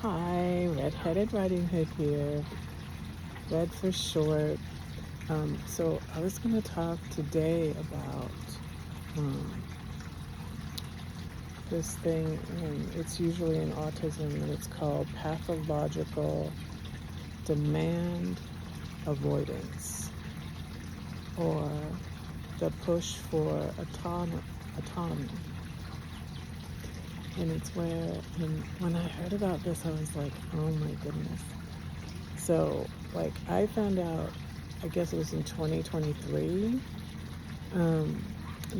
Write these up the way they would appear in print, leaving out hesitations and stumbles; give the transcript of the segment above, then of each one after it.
Hi, Red-Headed Riding Hood here, Red for short. So I was going to talk today about um, this thing, and it's usually in autism, and it's called pathological demand avoidance, or the push for autonomy. And it's and when I heard about this, I was like, oh my goodness. So, like, I found out, I guess it was in 2023, um,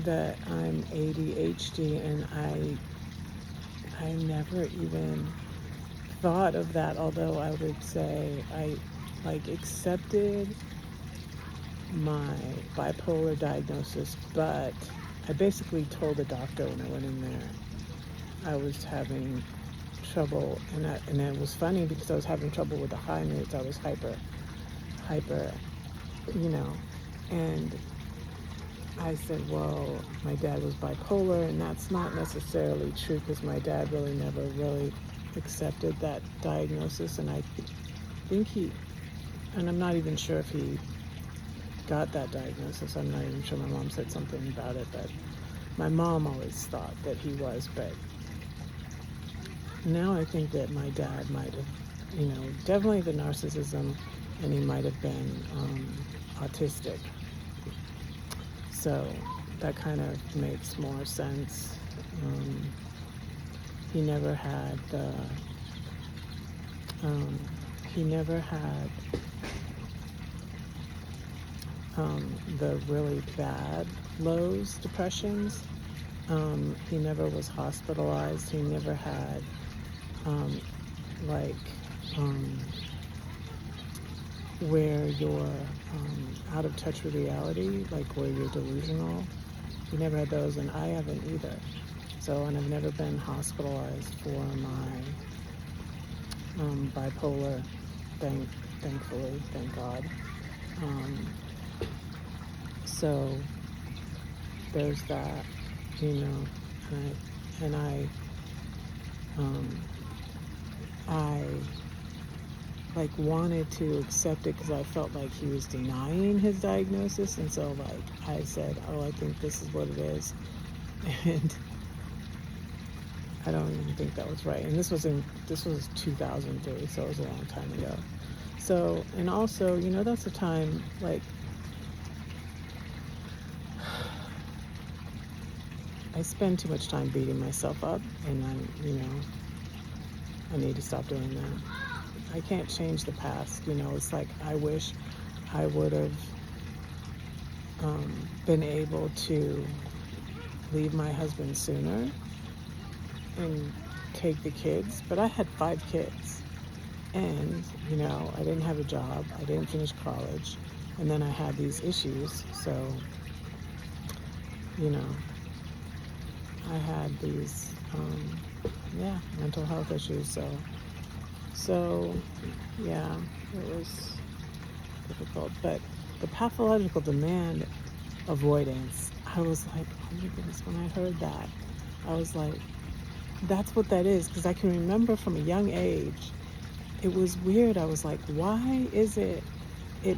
that I'm ADHD, and I never even thought of that, although I would say I, like, accepted my bipolar diagnosis, but I basically told the doctor when I went in there I was having trouble, and it was funny because I was having trouble with the high notes. I was hyper, you know, and I said, well, my dad was bipolar, and that's not necessarily true because my dad really never really accepted that diagnosis, and I think and I'm not even sure if he got that diagnosis. I'm not even sure. My mom said something about it, but my mom always thought that he was, but now I think that my dad might have, definitely the narcissism, and he might have been autistic. So that kind of makes more sense. Um, he never had um, he never had the really bad lows, depressions. He never was hospitalized. He never had um, like where you're out of touch with reality, like where you're delusional. He never had those, and I haven't either. So, and I've never been hospitalized for my bipolar, thankfully, thank God. Um, so there's that, and um, I like wanted to accept it because I felt like he was denying his diagnosis, and so like I said, oh, I think this is what it is, and I don't even think that was right. And this was 2003, so it was a long time ago. So, and also, that's a time like I spend too much time beating myself up, and I need to stop doing that. I can't change the past. It's like I wish I would have been able to leave my husband sooner and take the kids, but I had 5 kids, and I didn't have a job, I didn't finish college, and then I had these issues. So I had these mental health issues. So yeah, it was difficult. But the pathological demand avoidance, I was like, oh my goodness, when I heard that, I was like, that's what that is. Because I can remember from a young age, it was weird. I was like, why is it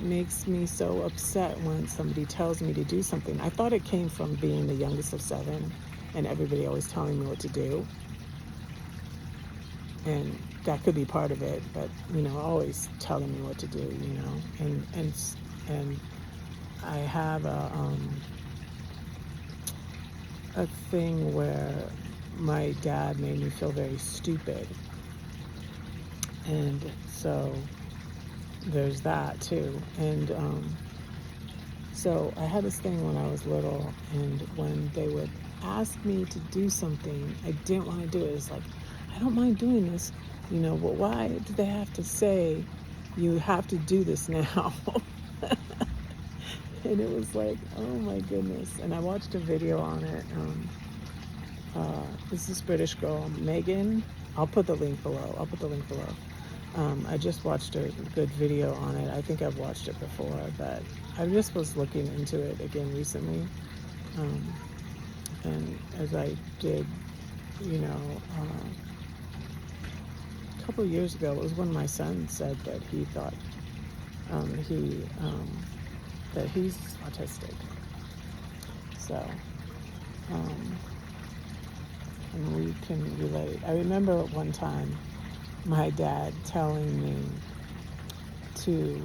makes me so upset when somebody tells me to do something? I thought it came from being the youngest of 7 and everybody always telling me what to do. And that could be part of it, but always telling me what to do, and I have a thing where my dad made me feel very stupid, and so there's that too. And so I had this thing when I was little, and when they would ask me to do something I didn't want to do, it was like, I don't mind doing this, but why do they have to say you have to do this now? And it was like, oh my goodness. And I watched a video on it. This is British girl, Megan. I'll put the link below. I just watched a good video on it. I think I've watched it before, but I just was looking into it again recently. And as I did, a couple of years ago, it was when my son said that he thought he that he's autistic. So, um, and we can relate. I remember one time my dad telling me to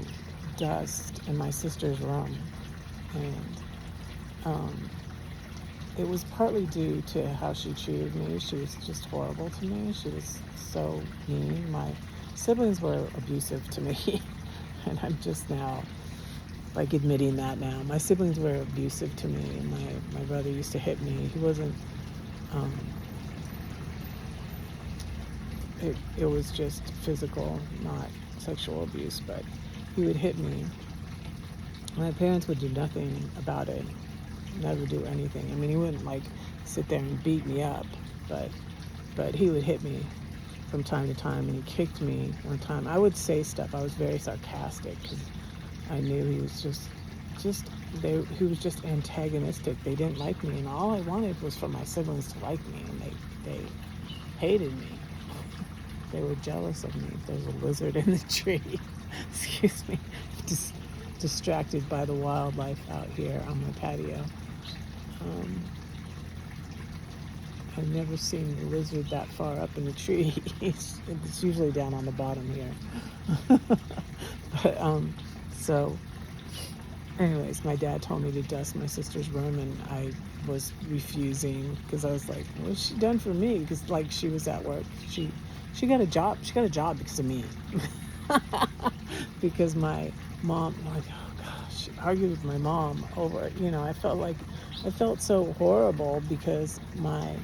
dust in my sister's room, and it was partly due to how she treated me. She was just horrible to me. She was so mean. My siblings were abusive to me, and I'm just now like admitting that now. My siblings were abusive to me. My brother used to hit me. He wasn't. Um, it was just physical, not sexual abuse, but he would hit me. My parents would do nothing about it, never do anything. I mean, he wouldn't like sit there and beat me up, but he would hit me from time to time, and he kicked me one time. I would say stuff. I was very sarcastic because I knew he was he was just antagonistic. They didn't like me, and all I wanted was for my siblings to like me, and they hated me. They were jealous of me. There's a lizard in the tree. Excuse me. Just distracted by the wildlife out here on my patio. I've never seen a lizard that far up in the tree. It's usually down on the bottom here. But so anyways, my dad told me to dust my sister's room, and I was refusing because I was like, what's she done for me? Because like she was at work. She got a job. She got a job because of me. Because my mom, like, oh gosh, she argued with my mom over it. I felt so horrible because my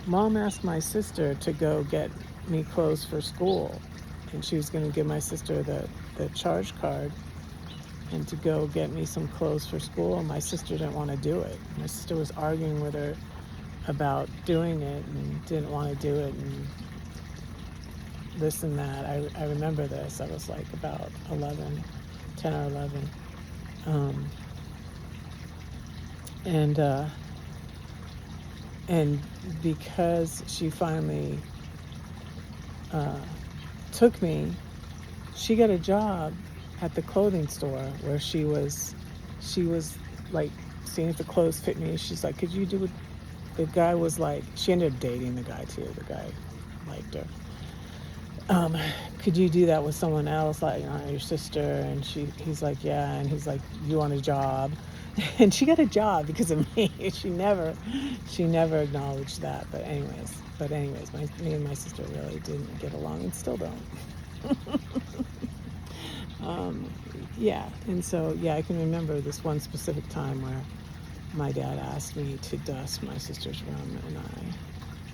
mom asked my sister to go get me clothes for school, and she was going to give my sister the charge card and to go get me some clothes for school, and my sister didn't want to do it. My sister was arguing with her about doing it and didn't want to do it, and this and that. I remember this. I was like about 10 or 11. And because she finally took me, she got a job at the clothing store where she was like seeing if the clothes fit me. She's like, could you do it? The guy was like, she ended up dating the guy too. The guy liked her. Could you do that with someone else, like your sister? And he's like, yeah. And he's like, you want a job? And she got a job because of me. She never acknowledged that. But anyways, me and my sister really didn't get along, and still don't. Yeah, and so I can remember this one specific time where my dad asked me to dust my sister's room, and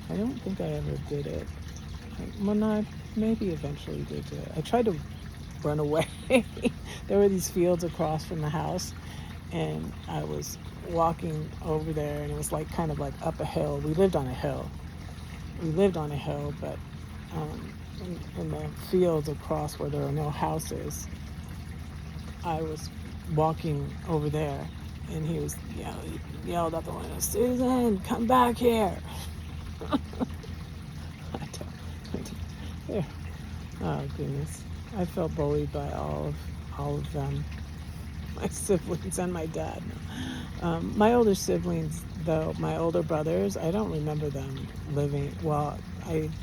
I don't think I ever did it. Well, I maybe eventually did it. I tried to run away. There were these fields across from the house, and I was walking over there, and it was like kind of like up a hill. We lived on a hill, but in the fields across where there were no houses, I was walking over there, and he yelled out the window, Susan, come back here. Yeah. Oh goodness, I felt bullied by all of them, my siblings and my dad. My older siblings, though, my older brothers, I don't remember them living. Well, I'm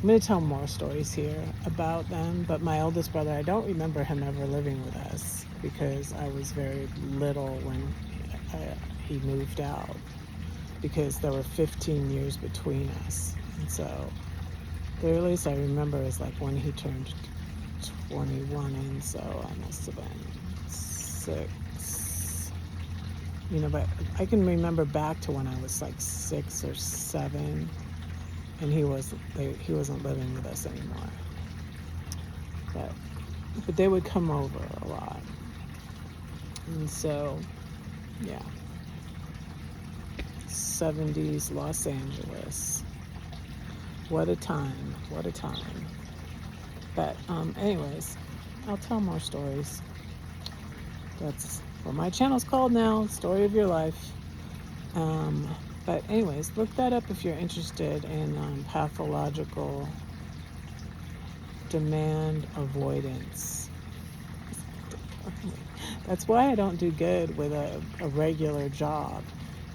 going to tell more stories here about them, but my oldest brother, I don't remember him ever living with us because I was very little when he moved out, because there were 15 years between us, and so the earliest I remember is like when he turned 21, and so I must have been 6. But I can remember back to when I was like 6 or 7, and he wasn't living with us anymore. But they would come over a lot, and so yeah. 70s Los Angeles. What a time. But anyways, I'll tell more stories. That's what my channel's called now, Story of Your Life. But anyways, look that up if you're interested in pathological demand avoidance. That's why I don't do good with a regular job.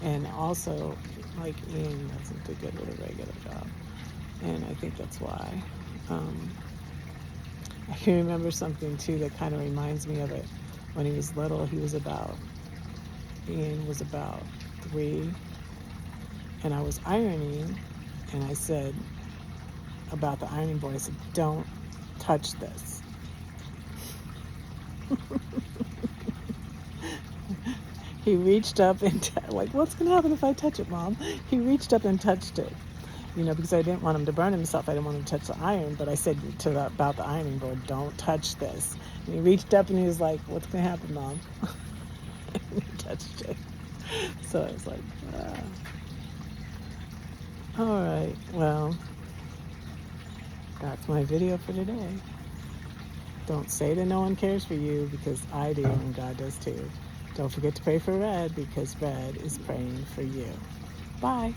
And also, like Ian doesn't do good with a regular job. And I think that's why. I can remember something too that kind of reminds me of it. When he was little, Ian was about 3, and I was ironing, and I said about the ironing board, I said, don't touch this. He reached up and, like, what's going to happen if I touch it, Mom? He reached up and touched it, because I didn't want him to burn himself. I didn't want him to touch the iron, but I said about the ironing board, don't touch this. And he reached up and he was like, what's going to happen, Mom? And he touched it. So I was like, all right, well, that's my video for today. Don't say that no one cares for you, because I do, and God does too. Don't forget to pray for Red, because Red is praying for you. Bye.